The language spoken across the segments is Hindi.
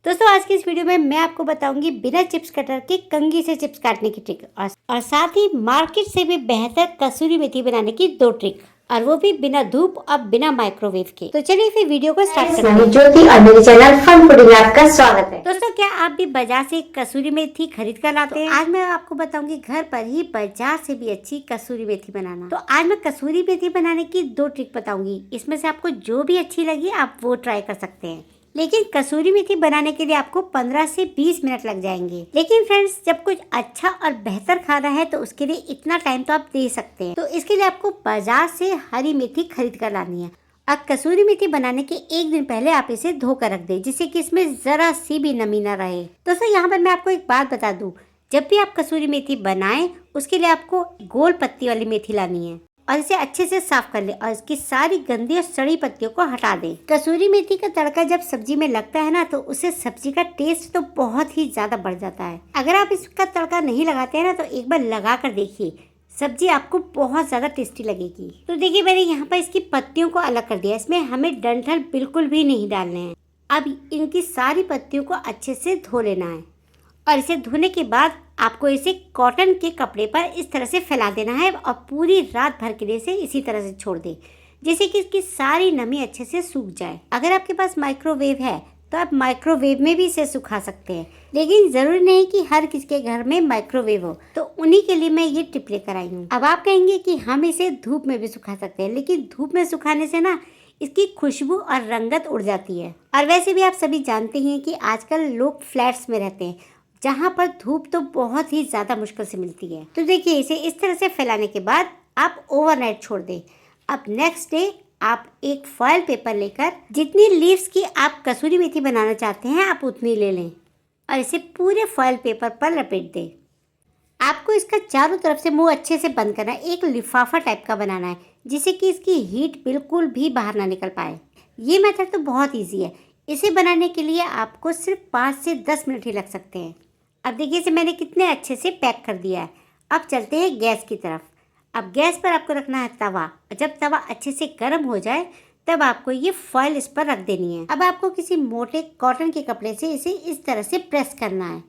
दोस्तों आज की इस वीडियो में मैं आपको बताऊंगी बिना चिप्स कटर के कंघी से चिप्स काटने की ट्रिक और साथ ही मार्केट से भी बेहतर कसूरी मेथी बनाने की 2 ट्रिक, और वो भी बिना धूप और बिना माइक्रोवेव के। तो चलिए फिर वीडियो को स्टार्ट करते हैं। ज्योति और मेरे चैनल फन फूडिंग में आपका स्वागत है। दोस्तों क्या आप भी बाजार से कसूरी मेथी खरीद कर लाते हैं? आज मैं आपको बताऊंगी घर पर ही बाजार से भी अच्छी कसूरी मेथी बनाना। तो आज मैं कसूरी मेथी बनाने की 2 ट्रिक बताऊंगी। इसमें से आपको जो भी अच्छी लगी आप वो ट्राई कर सकते हैं। लेकिन कसूरी मेथी बनाने के लिए आपको 15 से 20 मिनट लग जाएंगे। लेकिन फ्रेंड्स जब कुछ अच्छा और बेहतर खाना है तो उसके लिए इतना टाइम तो आप दे सकते हैं। तो इसके लिए आपको बाजार से हरी मेथी खरीद कर लानी है। अब कसूरी मेथी बनाने के 1 दिन पहले आप इसे धो कर रख दें, जिससे कि इसमें जरा सी भी नमी न रहे। दोस्तों यहाँ पर मैं आपको एक बात बता दूं, जब भी आप कसूरी मेथी बनाएं उसके लिए आपको गोल पत्ती वाली मेथी लानी है और इसे अच्छे से साफ कर ले और इसकी सारी गंदी और सड़ी पत्तियों को हटा दें। कसूरी मेथी का तड़का जब सब्जी में लगता है ना, तो उससे सब्जी का टेस्ट तो बहुत ही ज्यादा बढ़ जाता है। अगर आप इसका तड़का नहीं लगाते हैं ना, तो एक बार लगा कर देखिए, सब्जी आपको बहुत ज्यादा टेस्टी लगेगी। तो देखिए मैंने यहाँ पर इसकी पत्तियों को अलग कर दिया। इसमें हमें डंठल बिल्कुल भी नहीं डालने हैं। अब इनकी सारी पत्तियों को अच्छे से धो लेना है और इसे धोने के बाद आपको इसे कॉटन के कपड़े पर इस तरह से फैला देना है और पूरी रात भर के लिए इसे इसी तरह से छोड़ दें, जिससे कि इसकी सारी नमी अच्छे से सूख जाए। अगर आपके पास माइक्रोवेव है तो आप माइक्रोवेव में भी इसे सुखा सकते हैं, लेकिन जरूरी नहीं कि हर किसी के घर में माइक्रोवेव हो। तो उन्हीं के लिए मैं ये टिप लेकर आई हूँ। अब आप कहेंगे कि हम इसे धूप में भी सुखा सकते हैं, लेकिन धूप में सुखाने से ना इसकी खुशबू और रंगत उड़ जाती है। और वैसे भी आप सभी जानते हैं कि आजकल लोग फ्लैट्स में रहते हैं, जहाँ पर धूप तो बहुत ही ज्यादा मुश्किल से मिलती है। तो देखिए इसे इस तरह से फैलाने के बाद आप ओवरनाइट छोड़ दें। अब नेक्स्ट डे आप एक फॉयल पेपर लेकर जितनी लीव्स की आप कसूरी मेथी बनाना चाहते हैं आप उतनी ले लें और इसे पूरे फॉयल पेपर पर लपेट दें। आपको इसका चारों तरफ से मुंह अच्छे से बंद करना है। एक लिफाफा टाइप का बनाना है, जिससे कि इसकी हीट बिल्कुल भी बाहर ना निकल पाए। ये मेथड तो बहुत ईजी है। इसे बनाने के लिए आपको सिर्फ 5 से 10 मिनट ही लग सकते हैं। अब देखिए इसे मैंने कितने अच्छे से पैक कर दिया है। अब चलते हैं गैस की तरफ। अब गैस पर आपको रखना है तवा। जब तवा अच्छे से गर्म हो जाए तब आपको ये फॉयल इस पर रख देनी है। अब आपको किसी मोटे कॉटन के कपड़े से इसे इस तरह से प्रेस करना है।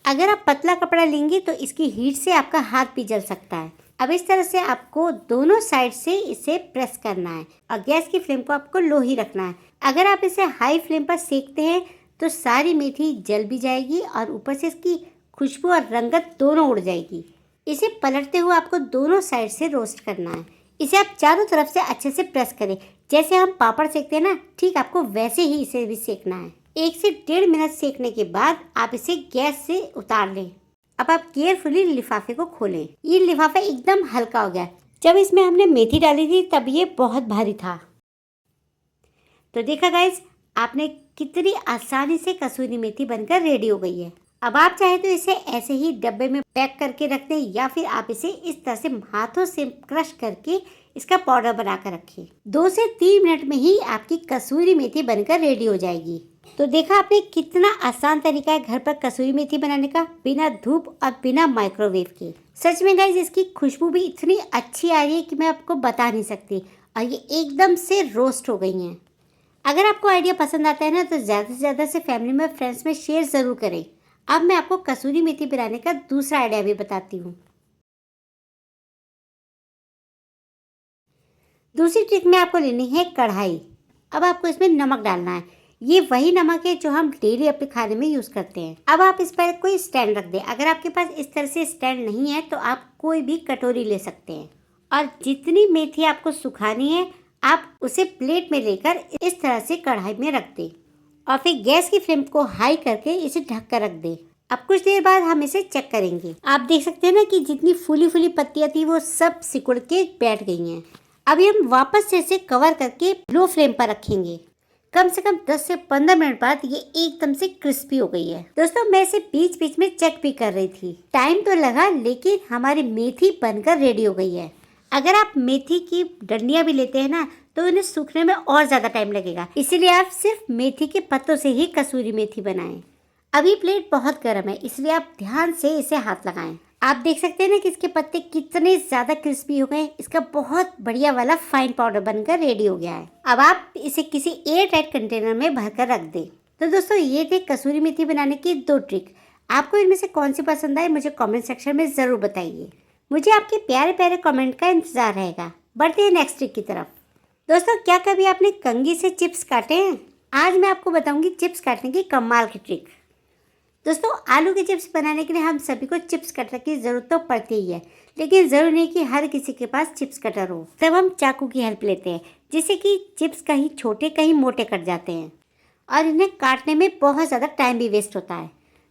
अगर आप पतला कपड़ा लेंगे तो इसकी हीट से आपका हाथ भी जल सकता है। अब इस तरह से आपको दोनों साइड से इसे प्रेस करना है और गैस की फ्लेम को आपको लो ही रखना है। अगर आप इसे हाई फ्लेम पर सेकते हैं तो सारी मेथी जल भी जाएगी और ऊपर से इसकी खुशबू और रंगत दोनों उड़ जाएगी। इसे पलटते हुए आपको दोनों साइड से रोस्ट करना है। इसे आप चारों तरफ से अच्छे से प्रेस करें। जैसे हम पापड़ सेकते हैं ना, ठीक आपको वैसे ही इसे भी सेकना है। 1 से 1.5 मिनट सेकने के बाद आप इसे गैस से उतार लें। अब आप केयरफुली लिफाफे को खोलें। ये लिफाफा एकदम हल्का हो गया। जब इसमें हमने मेथी डाली थी तब ये बहुत भारी था। तो देखा गाइस, आपने कितनी आसानी से कसूरी मेथी बनकर रेडी हो गई है। अब आप चाहे तो इसे ऐसे ही डब्बे में पैक करके रख दें, या फिर आप इसे इस तरह से हाथों से क्रश करके इसका पाउडर बना कर रखें। 2 से 3 मिनट में ही आपकी कसूरी मेथी बनकर रेडी हो जाएगी। तो देखा आपने कितना आसान तरीका है घर पर कसूरी मेथी बनाने का, बिना धूप और बिना माइक्रोवेव के। सच में गाइस इसकी खुशबू भी इतनी अच्छी आ रही है कि मैं आपको बता नहीं सकती, और ये एकदम से रोस्ट हो गई हैं। अगर आपको आइडिया पसंद आता है ना, तो ज़्यादा से ज़्यादा से फैमिली में, फ्रेंड्स में शेयर ज़रूर करें। अब मैं आपको कसूरी मेथी बनाने का दूसरा आइडिया भी बताती हूँ। दूसरी ट्रिक में आपको लेनी है कढ़ाई। अब आपको इसमें नमक डालना है। ये वही नमक है जो हम डेली अपने खाने में यूज़ करते हैं। अब आप इस पर कोई स्टैंड रख दें। अगर आपके पास इस तरह से स्टैंड नहीं है तो आप कोई भी कटोरी ले सकते हैं, और जितनी मेथी आपको सुखानी है आप उसे प्लेट में लेकर इस तरह से कढ़ाई में रख दें और फिर गैस की फ्लेम को हाई करके इसे ढक कर रख दें। अब कुछ देर बाद हम इसे चेक करेंगे। आप देख सकते हैं ना कि जितनी फूली फूली पत्तियां थी वो सब सिकुड़ के बैठ गई हैं। अभी हम वापस से इसे कवर करके लो फ्लेम पर रखेंगे। कम से कम 10 से 15 मिनट बाद ये एकदम से क्रिस्पी हो गई है। दोस्तों मैं इसे बीच बीच में चेक भी कर रही थी। टाइम तो लगा, लेकिन हमारी मेथी बनकर रेडी हो गई है। अगर आप मेथी की डंडियां भी लेते हैं ना, तो इन्हें सूखने में और ज्यादा टाइम लगेगा। इसीलिए आप सिर्फ मेथी के पत्तों से ही कसूरी मेथी बनाएं। अभी प्लेट बहुत गर्म है, इसलिए आप ध्यान से इसे हाथ लगाएं। आप देख सकते हैं ना कि इसके पत्ते कितने ज्यादा क्रिस्पी हो गए। इसका बहुत बढ़िया वाला फाइन पाउडर बनकर रेडी हो गया है। अब आप इसे किसी एयर टाइट कंटेनर में भरकर रख दें। तो दोस्तों ये थे कसूरी मेथी बनाने की 2 ट्रिक। आपको इनमें से कौन सी पसंद आई मुझे कमेंट सेक्शन में ज़रूर बताइए। मुझे आपके प्यारे प्यारे कमेंट का इंतज़ार रहेगा। बढ़ते हैं नेक्स्ट ट्रिक की तरफ। दोस्तों क्या कभी आपने कंघी से चिप्स काटे हैं? आज मैं आपको बताऊंगी चिप्स काटने की कमाल की ट्रिक। दोस्तों आलू के चिप्स बनाने के लिए हम सभी को चिप्स कटर की ज़रूरत तो पड़ती ही है, लेकिन ज़रूरी नहीं कि हर किसी के पास चिप्स कटर हो। तब हम चाकू की हेल्प लेते हैं, जिससे कि चिप्स कहीं छोटे कहीं मोटे कट जाते हैं और इन्हें काटने में बहुत ज़्यादा टाइम भी वेस्ट होता है।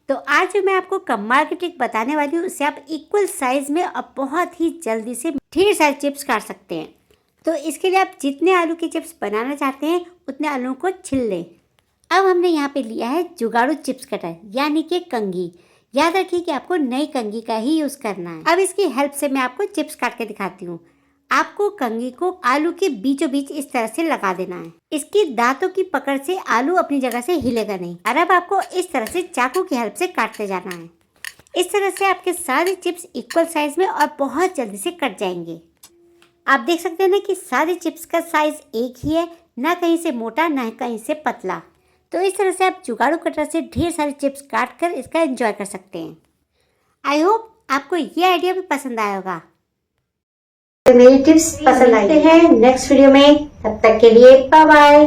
तो आज जो मैं आपको कमाल की ट्रिक बताने वाली हूँ, उससे आप इक्वल साइज़ में और बहुत ही जल्दी से ढेर सारे चिप्स काट सकते हैं। तो इसके लिए आप जितने आलू के चिप्स बनाना चाहते हैं उतने आलू को छिल लें। अब हमने यहाँ पे लिया है जुगाड़ू चिप्स कटर यानी कि कंघी। याद रखिए कि आपको नई कंघी का ही यूज़ करना है। अब इसकी हेल्प से मैं आपको चिप्स काट के दिखाती हूँ। आपको कंघी को आलू के बीचों बीच इस तरह से लगा देना है। इसकी दांतों की पकड़ से आलू अपनी जगह से हिलेगा नहीं। और अब आपको इस तरह से चाकू की हेल्प से काटते जाना है। इस तरह से आपके सारे चिप्स इक्वल साइज में और बहुत जल्दी से कट जाएंगे। आप देख सकते हैं ना कि सारे चिप्स का साइज एक ही है, ना कहीं से मोटा ना कहीं से पतला। तो इस तरह से आप जुगाड़ू कटर से ढेर सारे चिप्स काट कर इसका एंजॉय कर सकते हैं। आई होप आपको ये आइडिया भी पसंद आया होगा। मेरी टिप्स पसंद आई है नेक्स्ट वीडियो में, तब तक के लिए बाय बाय।